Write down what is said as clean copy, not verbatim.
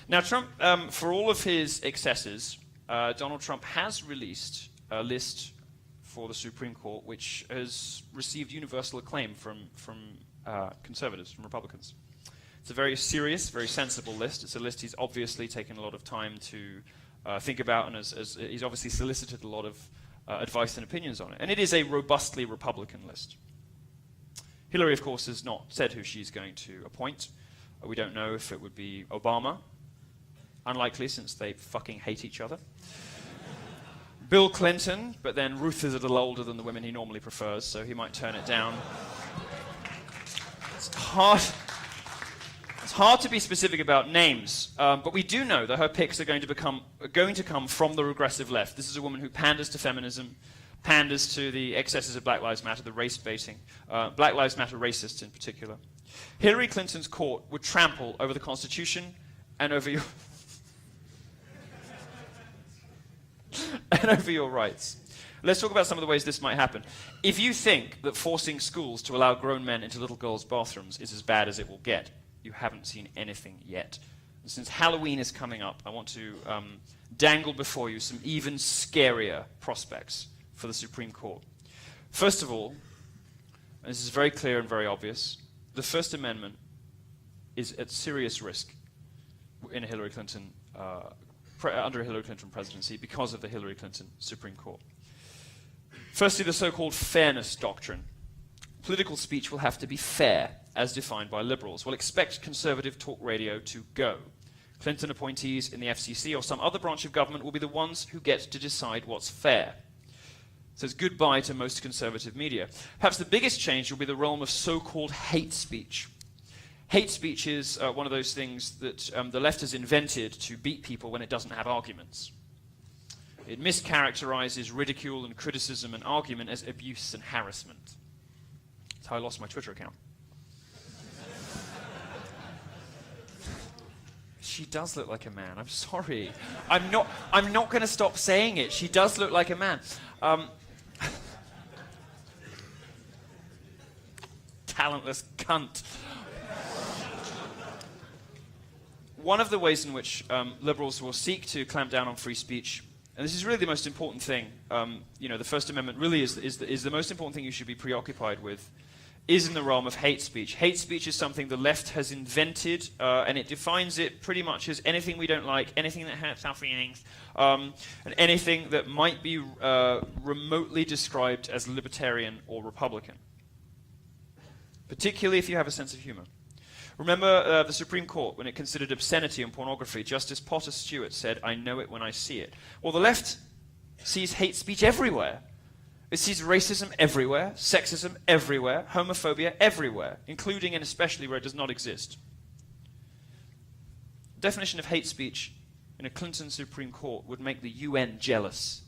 Now, Trump, for all of his excesses, Donald Trump has released a list for the Supreme Court which has received universal acclaim from conservatives, from Republicans. It's a very serious, very sensible list. It's a list he's obviously taken a lot of time to think about, and as he's obviously solicited a lot of advice and opinions on it. And it is a robustly Republican list. Hillary, of course, has not said who she's going to appoint. We don't know if it would be Obama. Unlikely, since they fucking hate each other. Bill Clinton, but then Ruth is a little older than the women he normally prefers, so he might turn it down. It's hard to be specific about names, but we do know that her picks are going to come from the regressive left. This is a woman who panders to feminism, panders to the excesses of Black Lives Matter, the race baiting, Black Lives Matter racists in particular. Hillary Clinton's court would trample over the Constitution and over your and over your rights. Let's talk about some of the ways this might happen. If you think that forcing schools to allow grown men into little girls' bathrooms is as bad as it will get, you haven't seen anything yet. And since Halloween is coming up, I want to dangle before you some even scarier prospects for the Supreme Court. First of all, and this is very clear and very obvious, the First Amendment is at serious risk in a Hillary Clinton under a Hillary Clinton presidency because of the Hillary Clinton Supreme Court. Firstly, the so-called fairness doctrine. Political speech will have to be fair, as defined by liberals. We'll expect conservative talk radio to go. Clinton appointees in the FCC or some other branch of government will be the ones who get to decide what's fair. So it's goodbye to most conservative media. Perhaps the biggest change will be the realm of so-called hate speech. Hate speech is one of those things that the left has invented to beat people when it doesn't have arguments. It mischaracterizes ridicule and criticism and argument as abuse and harassment. That's how I lost my Twitter account. She does look like a man. I'm sorry. I'm not going to stop saying it. She does look like a man. Talentless cunt. One of the ways in which liberals will seek to clamp down on free speech, and this is really the most important thing, the First Amendment really is the most important thing you should be preoccupied with, is in the realm of hate speech. Hate speech is something the left has invented, and it defines it pretty much as anything we don't like, anything that hurts our feelings, and anything that might be remotely described as libertarian or Republican, particularly if you have a sense of humor. Remember the Supreme Court, when it considered obscenity and pornography, Justice Potter Stewart said, "I know it when I see it." Well, the left sees hate speech everywhere. It sees racism everywhere, sexism everywhere, homophobia everywhere, including and especially where it does not exist. The definition of hate speech in a Clinton Supreme Court would make the UN jealous.